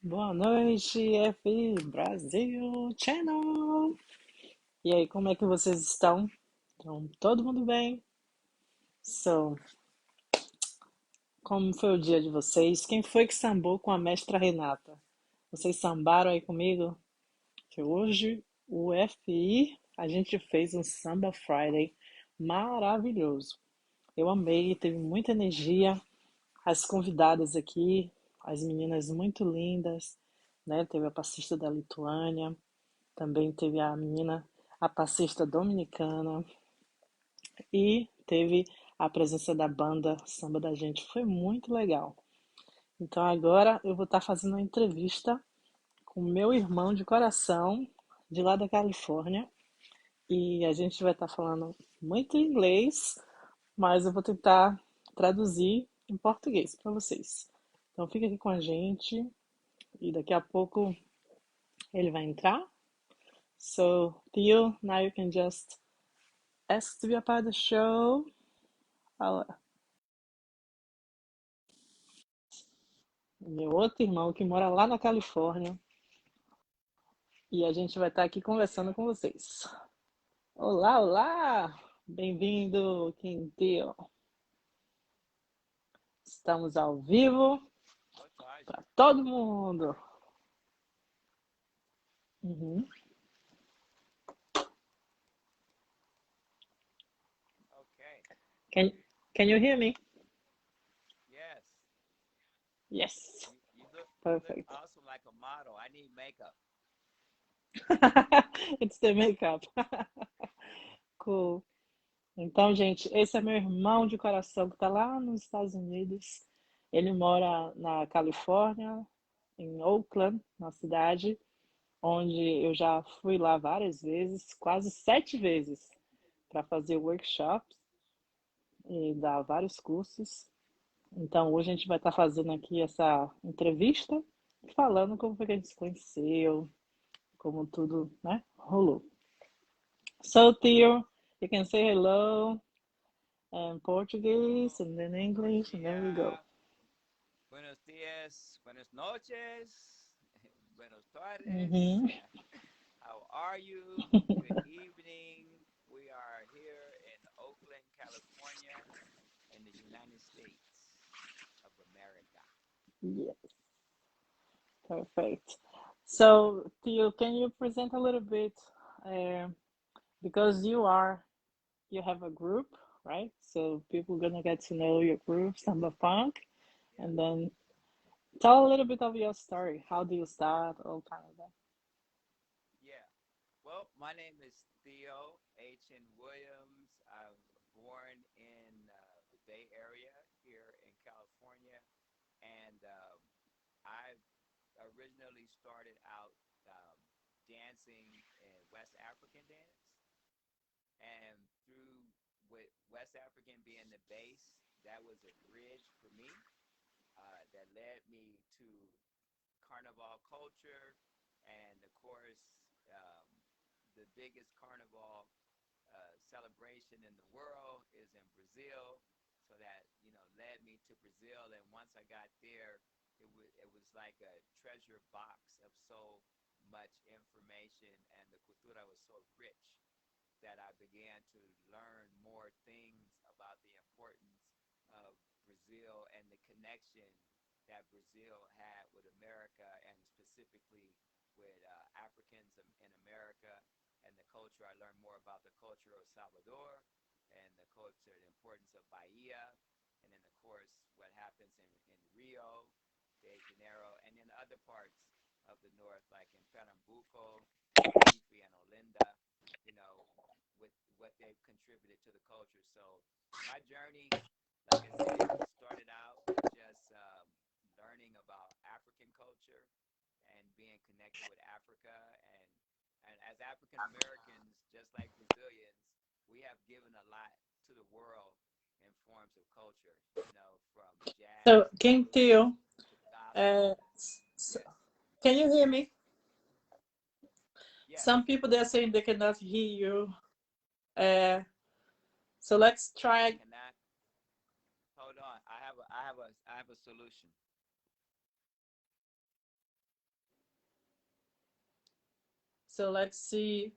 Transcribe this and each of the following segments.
Boa noite, efibrazilchannel. E aí, como é que vocês estão? Então, todo mundo bem? So, como foi o dia de vocês? Quem foi que sambou com a mestra Renata? Vocês sambaram aí comigo? Que hoje o FI a gente fez um Samba Friday maravilhoso. Eu amei, teve muita energia. As convidadas aqui, as meninas muito lindas, né? Teve a passista da Lituânia. Também teve a menina, a passista dominicana e teve a presença da banda Samba da Gente. Foi muito legal. Então agora eu vou estar fazendo uma entrevista com o meu irmão de coração, de lá da Califórnia. E a gente vai estar falando muito inglês, mas eu vou tentar traduzir em português para vocês. Então fica aqui com a gente e daqui a pouco ele vai entrar. So, Theo, now you can just ask to be a part of the show. Fala. Meu outro irmão que mora lá na Califórnia e a gente vai estar aqui conversando com vocês. Olá, olá! Bem-vindo, Quintil. Estamos ao vivo para todo mundo. Uhum. Okay. Can, can you hear me? Yes. Yes. You look Perfect. awesome like a model. I need makeup. It's the makeup. Cool. Então, gente, esse é meu irmão de coração que está lá nos Estados Unidos. Ele mora na Califórnia, em Oakland, na cidade, onde eu já fui lá várias vezes, quase 7 vezes, para fazer workshops e dar vários cursos. Então, hoje a gente vai estar fazendo aqui essa entrevista, falando como foi que a gente se conheceu, como tudo, né, rolou. So, Theo, you can say hello in Portuguese and then Bom English, and then we go. dia. Buenos dias. Buenas noches. Buenos tardes. Uhum. How are you? Good evening. We are here in Oakland, California, in the United States of America. Yes, perfect. So, Theo, can you present a little bit, uh, because you have a group, right? So people gonna get to know your group, Samba Funk, Yeah. and then tell a little bit of your story. How do you start? All kind of that. Yeah. Well, my name is Theo H. N. Williams. I was born in the Bay Area here in California, and I originally started out dancing in West African dance, and through with West African being the base, that was a bridge for me that led me to carnival culture, and of course, um, the biggest carnival celebration in the world is in Brazil. So that led me to Brazil, and once I got there, it was like a treasure box of so much information, and the cultura was so rich that I began to learn more things about the importance of Brazil and the connection that Brazil had with America, and specifically with Africans in America, and the culture. I learned more about the culture of Salvador and the culture, the importance of Bahia, and then of course what happens in Rio de Janeiro, and in other parts of the north, like in Pernambuco, Recife, and Olinda. You know, with what they've contributed to the culture. So my journey, like I said, started out with just learning about African culture and being connected with Africa. And as African Americans, just like Brazilians, we have given a lot to the world in forms of culture, from So, jazz to King blues Theo, to uh, gospel. s- Yes, can you hear me? yes. Some people they're saying they cannot hear you. Uh, so let's They try. cannot. Hold on. I have a solution. So let's see.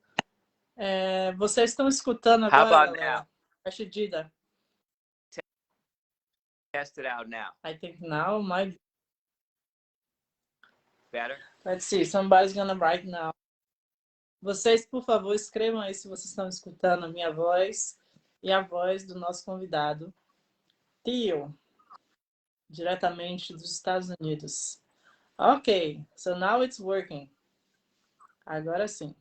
Vocês estão escutando How agora, about now? galera? Ashidida. Test it out now. I think now might be better. Let's see. Somebody's gonna write now. Vocês, por favor, escrevam aí se vocês estão escutando a minha voz e a voz do nosso convidado, Theo, diretamente dos Estados Unidos. Ok, so now it's working. Agora sim.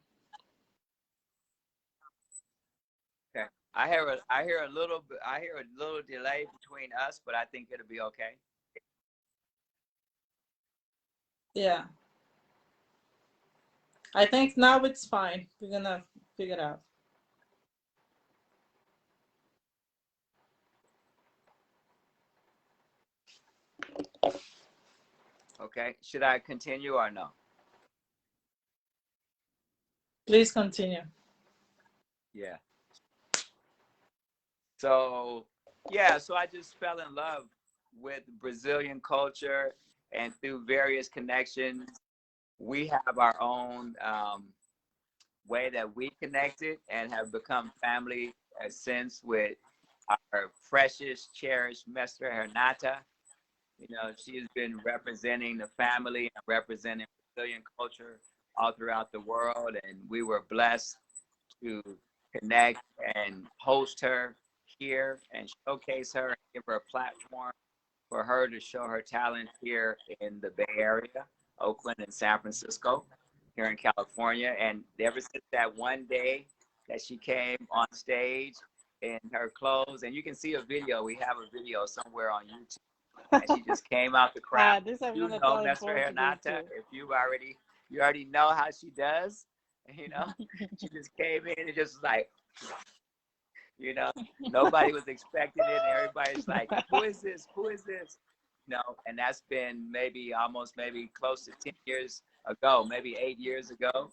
Okay. I hear a little delay between us, but I think it'll be okay. Yeah. I think now it's fine. We're gonna figure it out. Okay. Should I continue or no? Please continue. Yeah. So I just fell in love with Brazilian culture, and through various connections, we have our own way that we connected and have become family since with our precious, cherished Mestra Renata. You know, she has been representing the family and representing Brazilian culture all throughout the world, and we were blessed to connect and host her here and showcase her and give her a platform for her to show her talent here in the Bay Area, Oakland and San Francisco, here in California. And ever since that one day that she came on stage in her clothes, and you can see a video, we have a video somewhere on YouTube, and she just came out the crowd. You know Mestra Renata, if you already know how she does, you know, she just came in and just like, you know, nobody was expecting it, and everybody's like, who is this? Who is this? You know, and that's been maybe close to 10 years ago, maybe 8 years ago.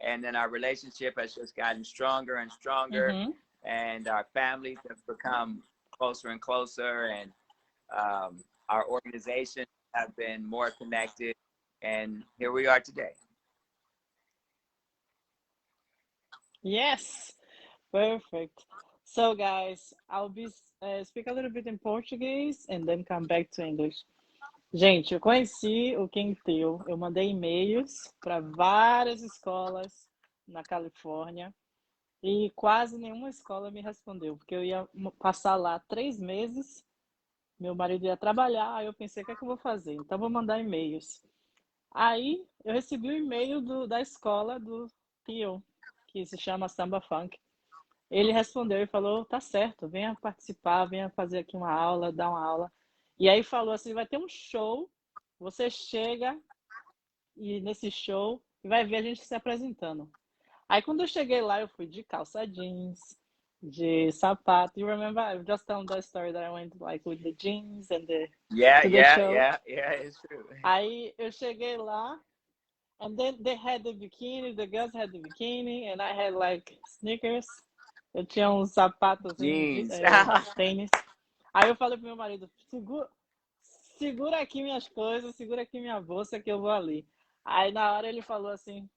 And then our relationship has just gotten stronger and stronger, and our families have become closer and closer, and our organizations have been more connected, and here we are today. Yes, perfect. So guys, I'll be speak a little bit in Portuguese and then come back to English. Gente, eu conheci o Theo, eu mandei e-mails para várias escolas na Califórnia e quase nenhuma escola me respondeu, porque eu ia passar lá 3 meses, meu marido ia trabalhar, aí eu pensei, o que é que eu vou fazer? Então vou mandar e-mails. Aí eu recebi o e-mail da escola do Theo, que se chama Samba Funk. Ele respondeu e falou, tá certo, venha participar, venha fazer aqui uma aula, dar uma aula. E aí falou assim, vai ter um show, você chega e nesse show vai ver a gente se apresentando. Aí quando eu cheguei lá, eu fui de calça jeans, de sapato. You remember? I was just telling that story that I went like with the jeans and the Yeah, it's true. Aí eu cheguei lá, and then they had the bikini, the girls had the bikini, and I had like sneakers. Eu tinha uns sapatos assim, tênis. Aí eu falei pro meu marido, segura aqui minhas coisas, segura aqui minha bolsa que eu vou ali. Aí na hora ele falou assim,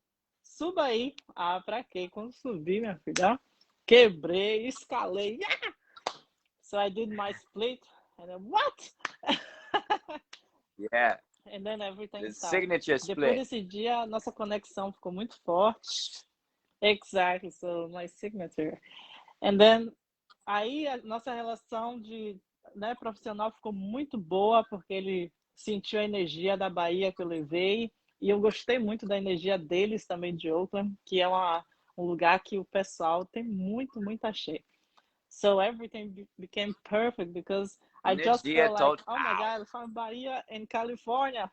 suba aí. Ah, pra quê? Quando subi, minha filha, quebrei, escalei. Yeah! So I did my split, and then what? Yeah. And then everything The started. signature split. Depois desse dia, nossa conexão ficou muito forte. Exactly, so my signature. And then, aí a nossa relação profissional ficou muito boa, porque ele sentiu a energia da Bahia que eu levei, e eu gostei muito da energia deles também de Oakland, que é um lugar que o pessoal tem muito axé. So everything became perfect because I just felt like, oh my God, from Bahia in California.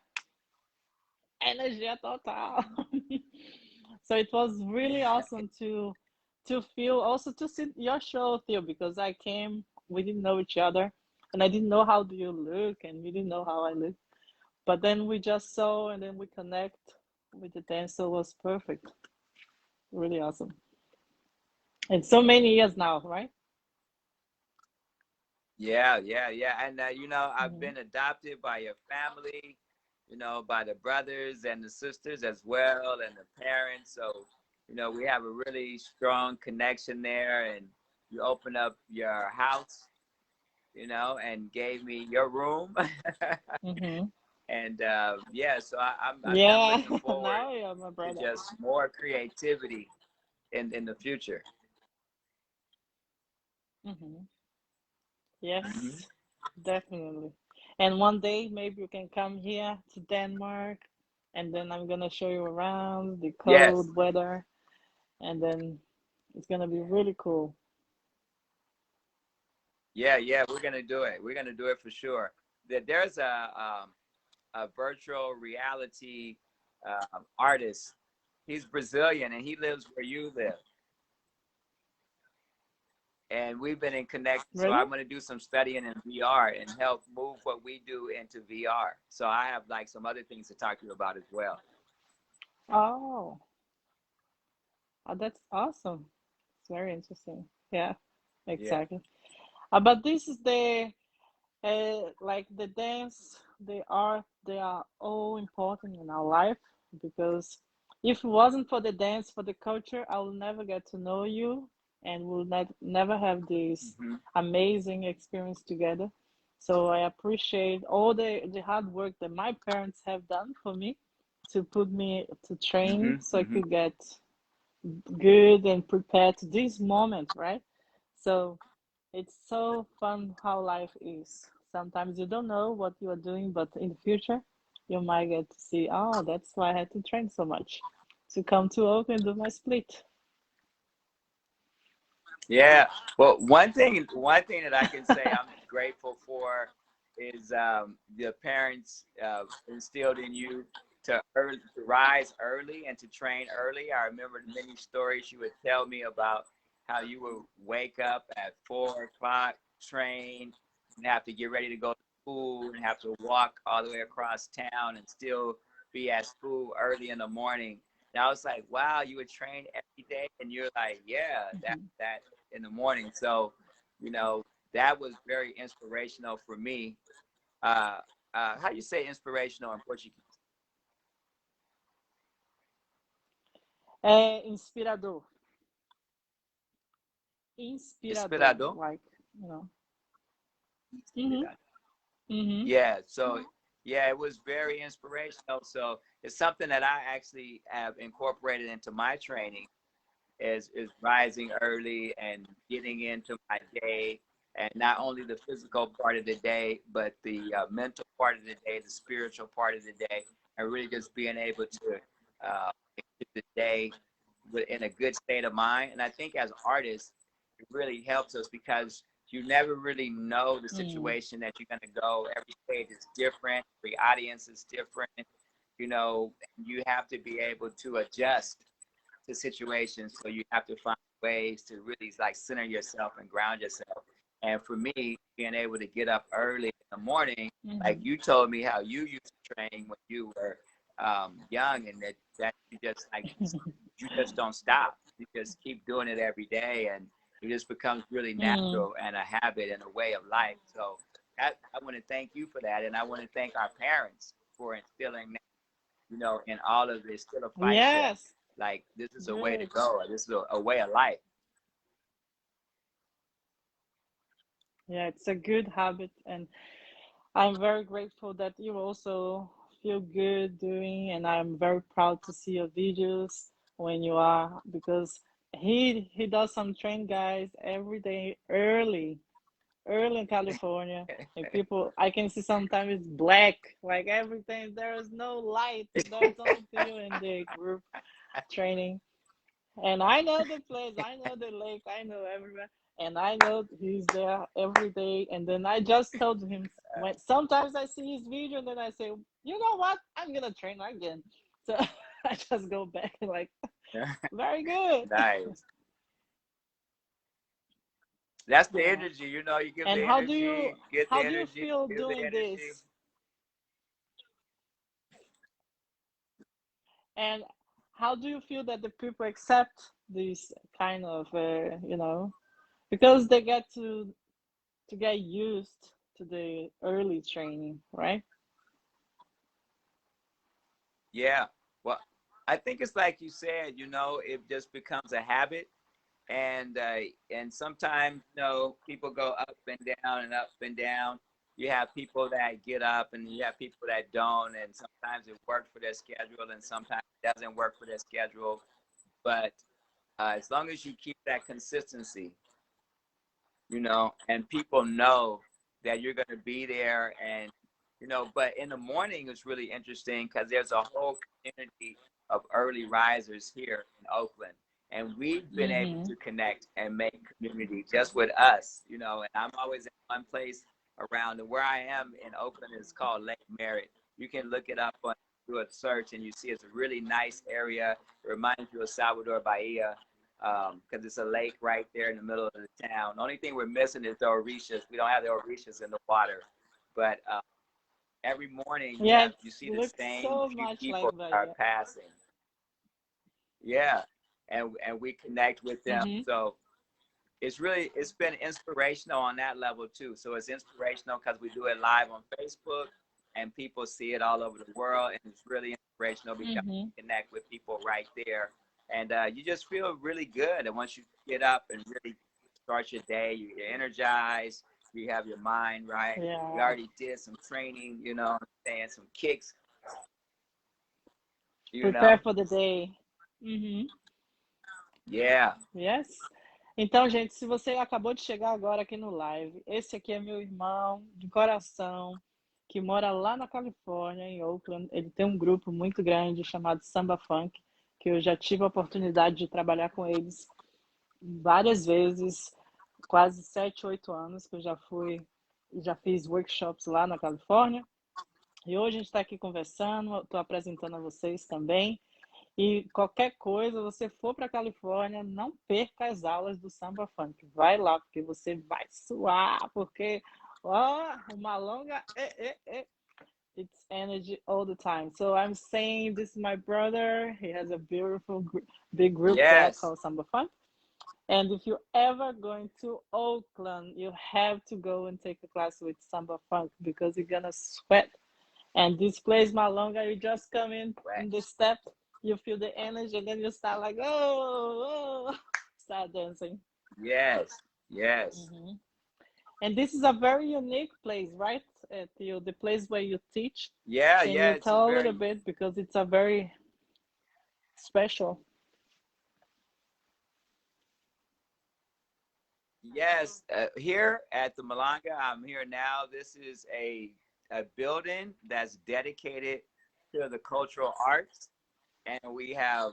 Energia total. So it was really awesome to feel, also to see your show, Theo, because I came, we didn't know each other, and I didn't know how do you look, and we didn't know how I look. But then we just saw, and then we connect with the dance, so it was perfect. Really awesome. And so many years now, right? Yeah. And you know, I've been adopted by your family, by the brothers and the sisters as well, and the parents. So, we have a really strong connection there. And you open up your house, and gave me your room. Mm-hmm. And yeah, so I'm Yeah, looking forward now you're my to brother. just more creativity in the future. Mm-hmm. Hmm. Yes, definitely. And one day maybe you can come here to Denmark, and then I'm gonna show you around the Yes. cold weather, and then it's gonna be really cool. Yeah, yeah, we're gonna do it. We're gonna do it for sure. There's a virtual reality artist. He's Brazilian and he lives where you live. And we've been in connection. So Really? I'm going to do some studying in VR and help move what we do into VR. So I have like some other things to talk to you about as well. Oh, that's awesome. It's very interesting. Yeah, Yeah. exactly. But this is the like the dance, the art, they are all important in our life because if it wasn't for the dance, for the culture, I will never get to know you and we'll never have this Hmm. amazing experience together. So I appreciate all the hard work that my parents have done for me to put me to train Hmm. so I Hmm. could get good and prepared to this moment, right? So it's so fun how life is. Sometimes you don't know what you are doing, but in the future, you might get to see, oh, that's why I had to train so much to come to Oak and do my split. Yeah. Well, one thing that I can say I'm grateful for is the parents instilled in you to rise early and to train early. I remember many stories you would tell me about how you would wake up at 4 o'clock, train, and have to get ready to go to school and have to walk all the way across town and still be at school early in the morning. And I was like, wow, you would train every day, and you're like, yeah, Mhm. that in the morning. So, you know, that was very inspirational for me. Uh, how do you say inspirational in Portuguese? É inspirador. Inspirador, Inspirador. like, you know. Mm-hmm. Inspirador. Mm-hmm. Yeah. So, yeah, it was very inspirational. So it's something that I actually have incorporated into my training is rising early and getting into my day, and not only the physical part of the day but the mental part of the day, the spiritual part of the day, and really just being able to get the day in a good state of mind. And I think as artists it really helps us because you never really know the Mm. situation that you're going to go. Every stage is different, every audience is different, you have to be able to adjust to situations. So you have to find ways to really like center yourself and ground yourself. And for me, being able to get up early in the morning, like Mm-hmm. you told me how you used to train when you were young, and that you just like you just don't stop. You just keep doing it every day, and it just becomes really Mm. natural and a habit and a way of life. So I want to thank you for that, and I want to thank our parents for instilling that, in all of this Estilo Faixa. Yes, Like this is a way to good. go. This is a way of life. Yeah, it's a good habit, and I'm very grateful that you also feel good doing, and I'm very proud to see your videos when you are because he does some train guys every day early in California, and people I can see sometimes it's black, like everything. There is no light. There's only you in the group training. And I know the place, I know the lake, I know everywhere, and I know he's there every day. And then I just told him when sometimes I see his video, and then I say, you know what, I'm gonna train again. So I just go back and like, very good. Nice. That's the Yeah. energy. You give And the energy, get the how do you energy, feel give the doing energy. this? And how do you feel that the people accept this kind of, because they get to get used to the early training, right? Yeah. Well, I think it's like you said, you know, it just becomes a habit. And sometimes, you know, people go up and down and up and down. You have people that get up and you have people that don't, and sometimes it works for their schedule and sometimes it doesn't work for their schedule. But as long as you keep that consistency, you know, and people know that you're going to be there. And, you know, but in the morning it's really interesting because there's a whole community of early risers here in Oakland. And we've been able Mm-hmm. to connect and make community just with us, you know, and I'm always in one place around. And where I am in Oakland is called Lake Merritt. You can look it up on, do a search, and you see it's a really nice area. It reminds you of Salvador Bahia, because it's a lake right there in the middle of the town. The only thing we're missing is the orishas. We don't have the orishas in the water, but every morning Yeah, it you see the looks same so few much people like that are Bahia. passing. Yeah, and we connect with them. Mm-hmm. So it's been inspirational on that level too. So it's inspirational because we do it live on Facebook and people see it all over the world, and it's really inspirational because Mm-hmm. you connect with people right there, and you just feel really good. And once you get up and really start your day, you're energized, you have your mind right. We Yeah. already did some training, you know, and some kicks, you Prepare know. for the day. Uhum. Yeah. Yes. Então, gente, se você acabou de chegar agora aqui no live, esse aqui é meu irmão de coração, que mora lá na Califórnia, em Oakland. Ele tem um grupo muito grande chamado Samba Funk, que eu já tive a oportunidade de trabalhar com eles várias vezes, quase 7, 8 anos que eu já fiz workshops lá na Califórnia. E hoje a gente está aqui conversando, estou apresentando a vocês também. E qualquer coisa, você for para a Califórnia, não perca as aulas do Samba Funk. Vai lá, porque você vai suar, porque uma longa it's energy all the time. So I'm saying this is my brother. He has a beautiful big group there Yes. called Samba Funk. And if you're ever going to Oakland, you have to go and take a class with Samba Funk because you're gonna sweat. And this place, Malonga, you just come in the step, you feel the energy, and then you start like, start dancing. Yes. Yes. Mm-hmm. And this is a very unique place, right, Theo? The place where you teach. Yeah. Can Yeah. you It's a tell a little very bit because it's a very special? Yes, here at the Malanga, I'm here now. This is a building that's dedicated to the cultural arts, and we have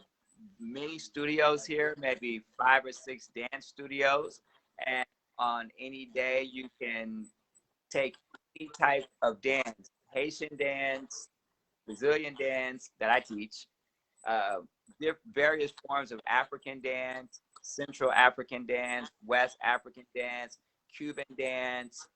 many studios here, maybe 5 or 6 dance studios. And on any day, you can take any type of dance, Haitian dance, Brazilian dance that I teach, uh, various forms of African dance, Central African dance, West African dance, Cuban dance,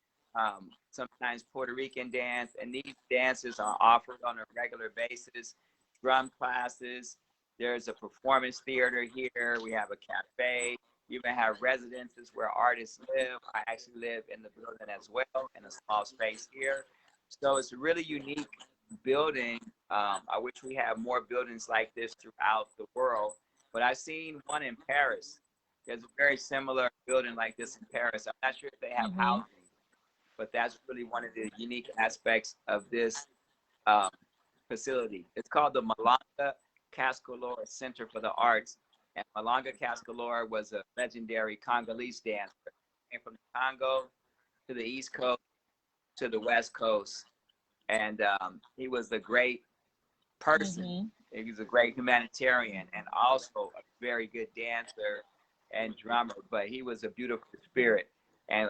sometimes Puerto Rican dance, and these dances are offered on a regular basis. Drum classes. There's a performance theater here. We have a cafe. You even have residences where artists live. I actually live in the building as well, in a small space here. So it's a really unique building. I wish we had more buildings like this throughout the world, but I've seen one in Paris. There's a very similar building like this in Paris. I'm not sure if they have Mm-hmm. housing, but that's really one of the unique aspects of this um, facility. It's called the Malanga Cascolor Center for the Arts. And Malanga Cascolor was a legendary Congolese dancer. He came from the Congo to the East Coast to the West Coast. And he was a great person. Mm-hmm. He was a great humanitarian and also a very good dancer and drummer. But he was a beautiful spirit, and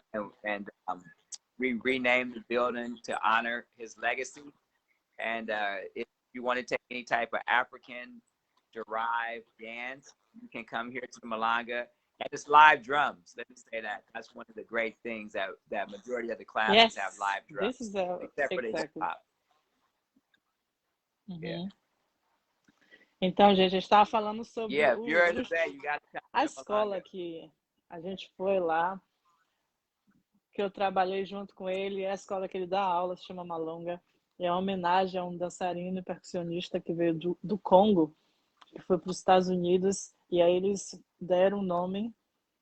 we renamed the building to honor his legacy. And if you want to take any type of African derived dance, you can come here to Malanga. And it's live drums. Let me say that. That's one of the great things that majority of the classes have Yes, live this drums, is a except for the hip exactly. hop. Yeah. Uhum. Então, gente, a gente estava falando sobre Yeah, if you're in the Bay, you got to come a to escola Malanga. que a gente foi lá, que eu trabalhei junto com ele, é a escola que ele dá aula, se chama Malonga. É uma homenagem a um dançarino e percussionista que veio do Congo, que foi para os Estados Unidos, e aí eles deram um nome,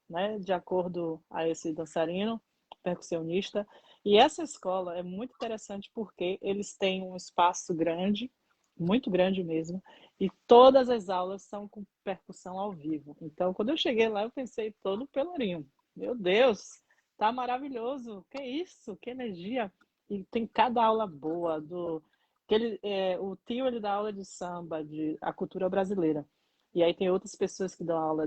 né, de acordo a esse dançarino, percussionista. E essa escola é muito interessante porque eles têm um espaço grande, muito grande mesmo, e todas as aulas são com percussão ao vivo. Então, quando eu cheguei lá, eu pensei todo pelourinho. Meu Deus, tá maravilhoso! Que isso? Que energia! E tem cada aula boa o Theo ele dá aula de samba, de a cultura brasileira. E aí tem outras pessoas que dão aula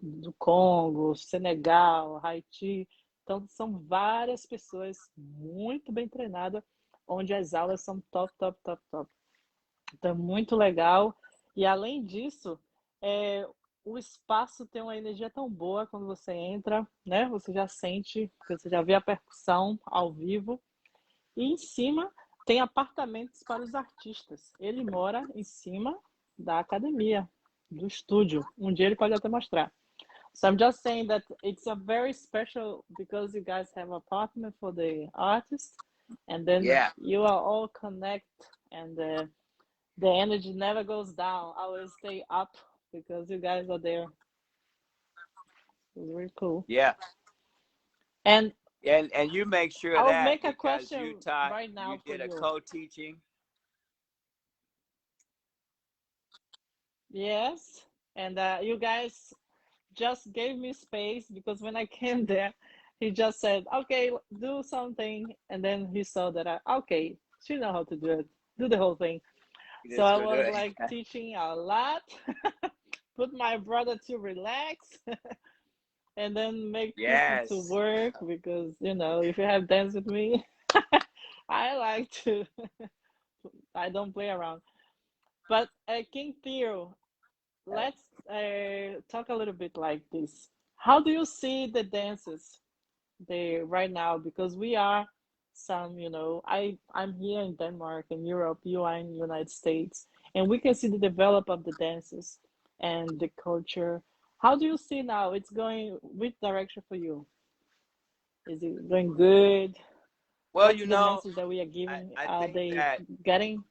do Congo, Senegal, Haiti. Então, são várias pessoas muito bem treinadas, onde as aulas são top, top, top, top. Então, é muito legal. E, além disso, é, o espaço tem uma energia tão boa quando você entra, né? Você já sente, você já vê a percussão ao vivo. E em cima tem apartamentos para os artistas. Ele mora em cima da academia, do estúdio. Um dia ele pode até mostrar. So I'm just saying that it's a very special because you guys have an apartment for the artists, and then Yeah, you are all connect, and the energy never goes down. Always stay up because you guys are there. It's really cool. yeah. And And you make sure of I'll that make a because question right you now for did a you. co-teaching. Yes, and you guys just gave me space because when I came there, he just said, "Okay, do something," and then he saw that okay, she know how to do it, do the whole thing. You So just I go do was it. like teaching a lot, put my brother to relax, and then make people to Yes. work because if you have dance with me, I like to. I don't play around. But King Theo, let's talk a little bit like this. How do you see the dances there right now? Because we are I'm here in Denmark, in Europe, you are in the United States, and we can see the develop of the dances and the culture. How do you see now? It's going which direction for you? Is it going good? Well, What's the message that we are giving? I Are think they that getting?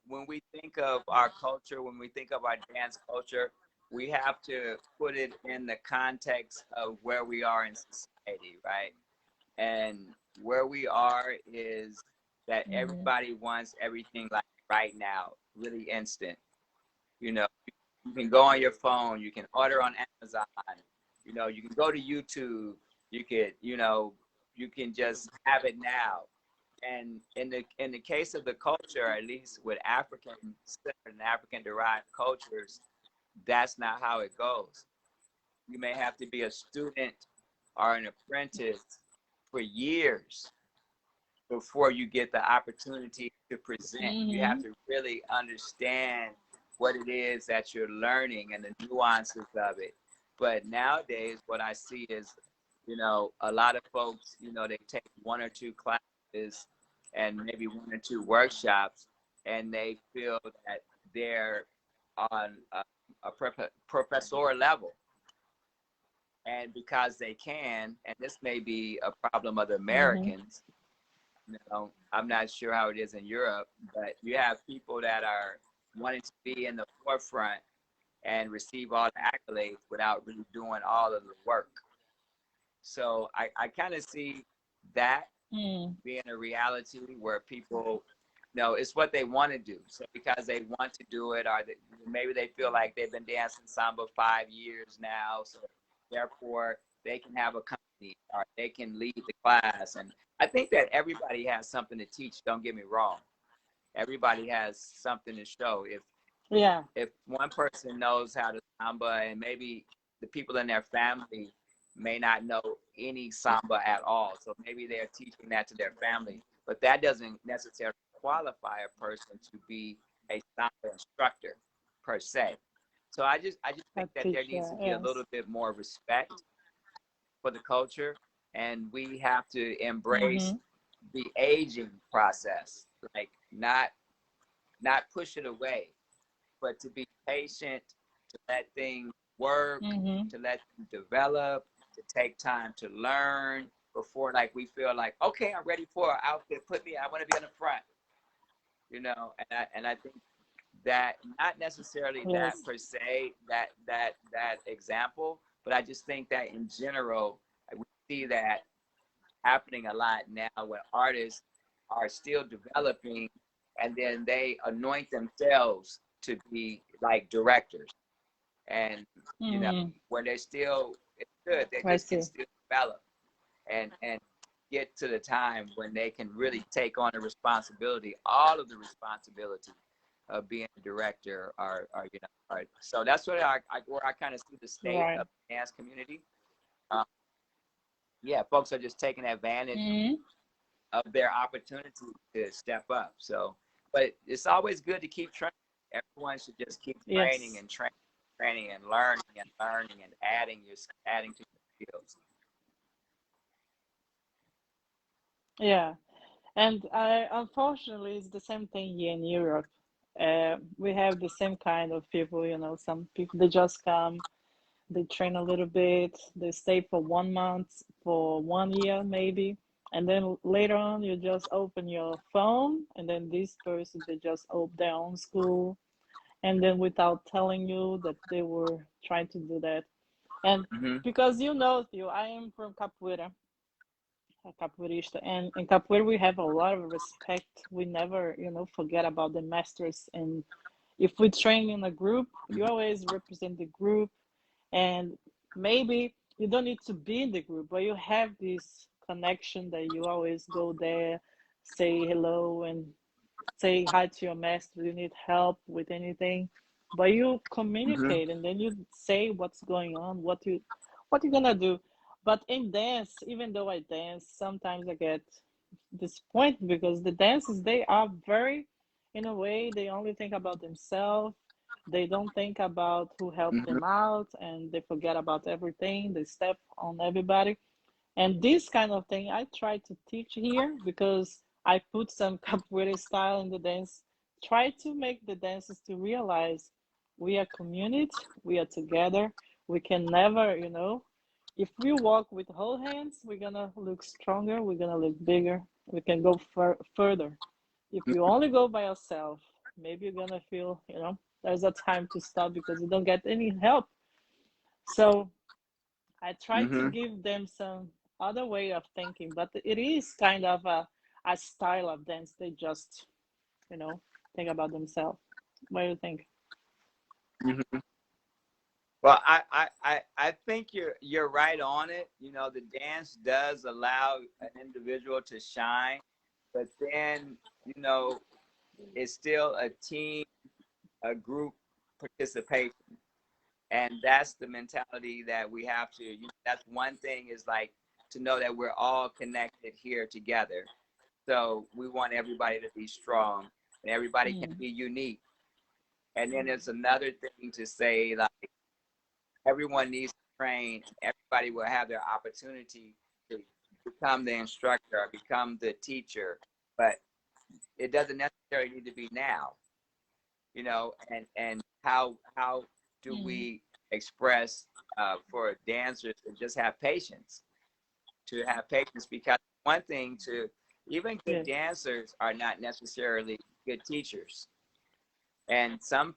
when we think of our culture, when we think of our dance culture, we have to put it in the context of where we are in society, right? And where we are is that Mm-hmm. everybody wants everything like right now, really instant. You know, you can go on your phone, you can order on Amazon, you can go to YouTube, you can just have it now. And in the case of the culture, at least with African and African derived cultures, that's not how it goes. You may have to be a student or an apprentice for years before you get the opportunity to present. You have Mm-hmm. to really understand what it is that you're learning and the nuances of it. But nowadays, what I see is, a lot of folks, they take one or two classes and maybe one or two workshops, and they feel that they're on a professor level. And because they can, and this may be a problem of the Mm-hmm. Americans, I'm not sure how it is in Europe, but you have people that are wanting to be in the forefront and receive all the accolades without really doing all of the work. So I kind of see that Mm. being a reality where people, it's what they want to do. So because they want to do it, or maybe they feel like they've been dancing samba 5 years now, so therefore they can have a company or they can lead the class. And I think that everybody has something to teach. Don't get me wrong. Everybody has something to show. Yeah. If one person knows how to samba and maybe the people in their family may not know any samba at all, so maybe they're teaching that to their family, but that doesn't necessarily qualify a person to be a samba instructor per se. So I just A think that there needs teacher, to be a little yes. bit more respect for the culture, and we have to embrace Mm-hmm. the aging process, like not push it away, but to be patient, to let things work, Mm-hmm. to let them develop, to take time to learn. before like we feel like, okay, I'm ready for an outfit. Put me, I want to be in the front, and I think that not necessarily that Yes. per se, that example, but I just think that in general, we see that happening a lot now when artists are still developing and then they anoint themselves to be like directors. And, Mm, when they're still, it's good, they I just can see. still develop and get to the time when they can really take on the responsibility, all of the responsibility of being a director or so that's what where I kind of see the state Right. of the dance community. Um, yeah, folks are just taking advantage Mm, of their opportunity to step up. So, but it's always good to keep training. Everyone should just keep training yes. and training and learning and adding to your skills. Yeah. And I, unfortunately, it's the same thing here in Europe. We have the same kind of people, some people, they just come, they train a little bit, they stay for 1 month, for 1 year maybe, and then later on you just open your phone, and then this person, they just open their own school, and then without telling you that they were trying to do that. And Hmm. because Theo, I am from Capoeira, a capoeirista, and in capoeira we have a lot of respect. We never, forget about the masters, and if we train in a group, you always represent the group, and maybe you don't need to be in the group, but you have this connection that you always go there, say hello, and say hi to your master. You need help with anything, but you Hmm. communicate, and then you say what's going on, what you're gonna do. But in dance, even though I dance, sometimes I get disappointed because the dances, they are very, in a way, they only think about themselves. They don't think about who helped Hmm. them out, and they forget about everything. They step on everybody. And this kind of thing I try to teach here because I put some capoeira style in the dance. Try to make the dancers to realize we are community, we are together. We can never, if we walk with whole hands, we're gonna look stronger, we're gonna look bigger, we can go further. If you only go by yourself, maybe you're gonna feel, there's a time to stop because you don't get any help. So I try to Hmm. give them some other way of thinking, but it is kind of a style of dance. They just, you know, think about themselves. What do you think? Hmm. Well, I think you're right on it. The dance does allow an individual to shine, but then you know it's still a team, a group participation, and that's the mentality that we have to. That's one thing is like to know that we're all connected here together. So we want everybody to be strong, and everybody can Mm, be unique. And then there's another thing to say like everyone needs to train. Everybody will have their opportunity to become the instructor or become the teacher, but it doesn't necessarily need to be now. And how do mm, we express for dancers to just have patience because one thing to even good yes. dancers are not necessarily good teachers, and some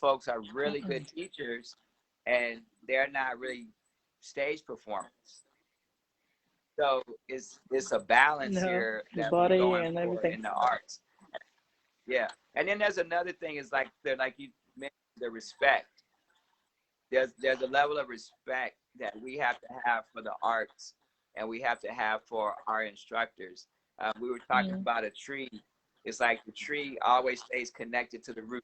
folks are really good Mm-mm. teachers and they're not really stage performers. So it's a balance No, here the that we're body going and for everything. in the arts. Yeah, and then there's another thing is like you mentioned, the respect. There's a level of respect that we have to have for the arts and we have to have for our instructors. We were talking Mm, about a tree. It's like the tree always stays connected to the root.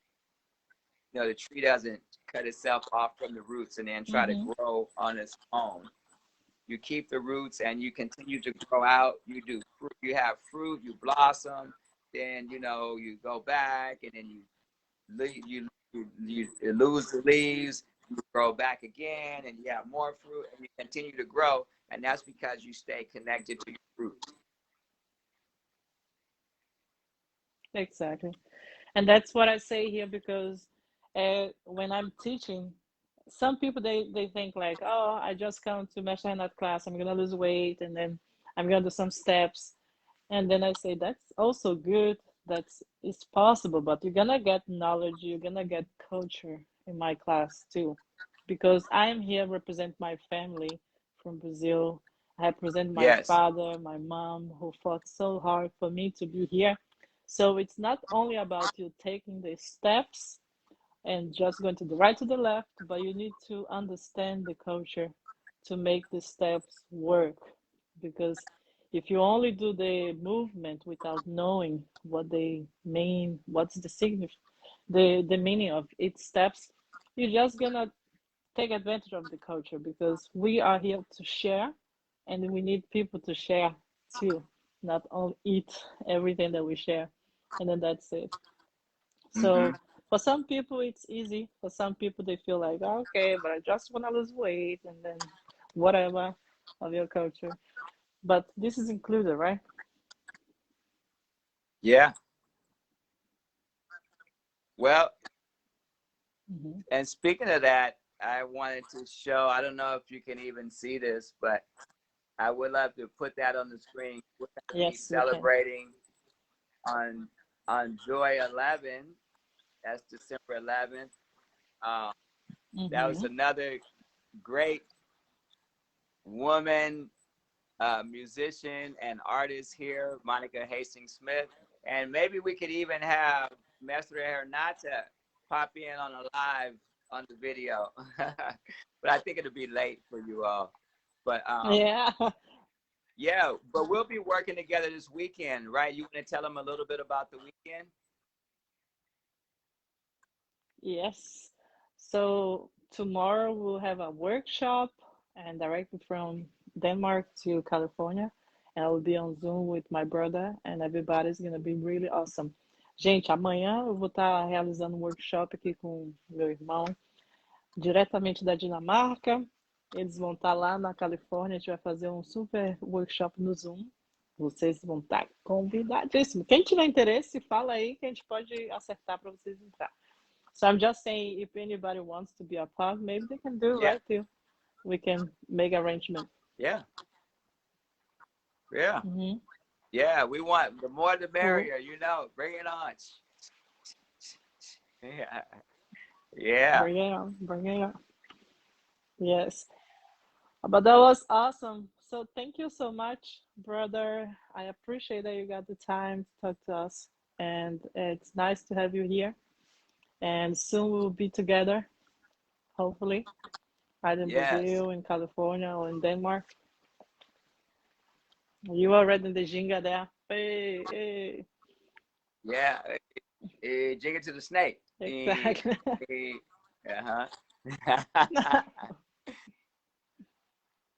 The tree doesn't cut itself off from the roots and then try to mm-hmm. grow on its own. You keep the roots and you continue to grow out. You do fruit, you have fruit, you blossom, then you go back and then you lose the leaves, you grow back again, and you have more fruit, and you continue to grow, and that's because you stay connected to your roots. Exactly. And that's what I say here because when I'm teaching, some people they think like, oh, I just come to Mestre Renato class, I'm gonna lose weight, and then I'm gonna do some steps, and then I say that's also good. That's it's possible, but you're gonna get knowledge, you're gonna get culture in my class too, because I am here represent my family from Brazil. I represent my Yes. father, my mom, who fought so hard for me to be here. So it's not only about you taking the steps and just going to the right to the left, but you need to understand the culture to make the steps work. Because if you only do the movement without knowing what they mean, what's the the meaning of each steps, you're just gonna take advantage of the culture because we are here to share and we need people to share too, not only eat everything that we share and then that's it. Mm-hmm. So for some people it's easy. For some people they feel like, "Oh, okay, but I just want to lose weight and then whatever of your culture." But this is included, right? Yeah. Well, Hmm. and speaking of that, I wanted to show, I don't know if you can even see this, but I would love to put that on the screen. We're going to be Yes, we can. celebrating on Joy 11. That's December 11th. Um, that was Hmm. another great woman musician and artist here, Monica Hastings Smith. And maybe we could even have Mestre Hernata pop in on a live on the video. But I think it'll be late for you all. But Yeah. yeah, but we'll be working together this weekend, right? You want to tell them a little bit about the weekend? Yes. So tomorrow we'll have a workshop and directly from Denmark to California. And I will be on Zoom with my brother and everybody's gonna be really awesome. Gente, amanhã eu vou estar realizando um workshop aqui com meu irmão, diretamente da Dinamarca. Eles vão estar lá na Califórnia, a gente vai fazer um super workshop no Zoom. Vocês vão estar convidadíssimos. Quem tiver interesse, fala aí que a gente pode acertar para vocês entrar. So I'm just saying, if anybody wants to be a part, maybe they can do Yeah, right too. We can make arrangement. yeah, yeah, Hmm. yeah. We want the more the Cool. merrier, you know. Bring it on. Yeah, yeah, Bring it on. Bring it on. Yes. But that was awesome. So thank you so much, brother. I appreciate that you got the time to talk to us, and it's nice to have you here. And soon we'll be together, hopefully, either in yes, Brazil, in California, or in Denmark. You already in the Ginga there. Hey, hey. yeah. Jig it to the snake. Exactly. Uh-huh.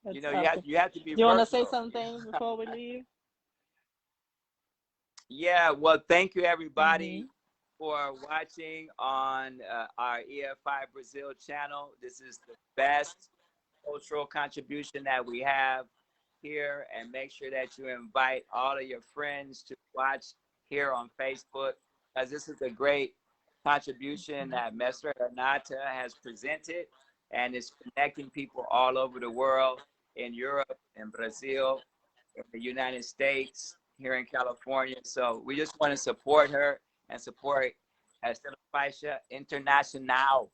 You That's know, awesome. you have to be Do you want to say versatile. something before we leave? Yeah, well, thank you Mm-hmm. everybody for watching on our EFI Brazil channel. This is the best cultural contribution that we have here, and make sure that you invite all of your friends to watch here on Facebook, because this is a great contribution that Mestre Renata has presented, and it's connecting people all over the world, in Europe, in Brazil, in the United States, here in California. So we just want to support her and support Estilo Faixa International.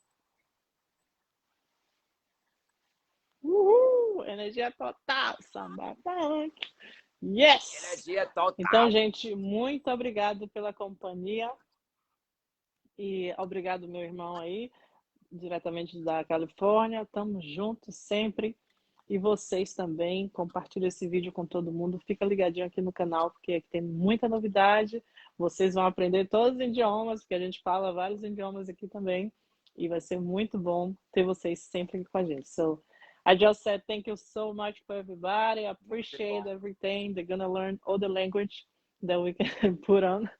Uhul! Energia total, Samba. Yes! Energia Então, total. gente, muito obrigado pela companhia e obrigado, meu irmão aí, diretamente da Califórnia. Tamo juntos sempre. E vocês também, compartilhem esse vídeo com todo mundo. Fica ligadinho aqui no canal, porque aqui tem muita novidade. Vocês vão aprender todos os idiomas, porque a gente fala vários idiomas aqui também. E vai ser muito bom ter vocês sempre aqui com a gente. So, I just said thank you so much for everybody. I Muito appreciate bom. everything. They're gonna learn all the language that we can put on.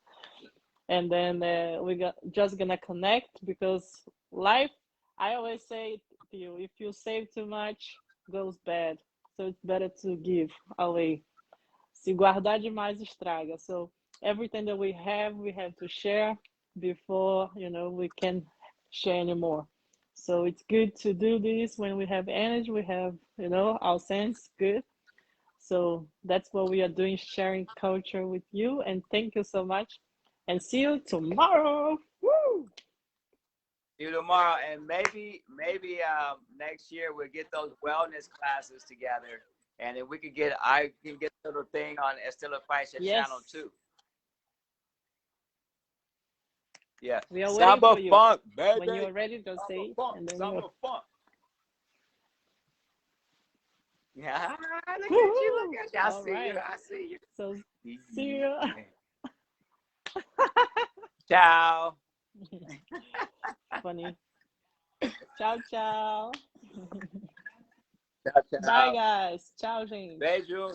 And then we got just gonna connect because life, I always say to you, if you save too much, goes bad. So it's better to give away. Se guardar demais estraga. So everything that we have to share before we can share anymore. So it's good to do this when we have energy, we have, our sense good. So that's what we are doing, sharing culture with you. And thank you so much. And see you tomorrow. Woo! See you tomorrow, and maybe next year we'll get those wellness classes together, and then I can get a little thing on Estilo Faixa Yes, channel too. Yeah, we are waiting Samba for you. funk, When baby. you're ready, just Samba say it, funk, and then Samba funk. Yeah, look at you, look at you. I all see you, right. I see So you. see you. Ciao. Funny. Ciao, ciao. Ciao, Bye, ciao. guys. Ciao, gente. Beijo.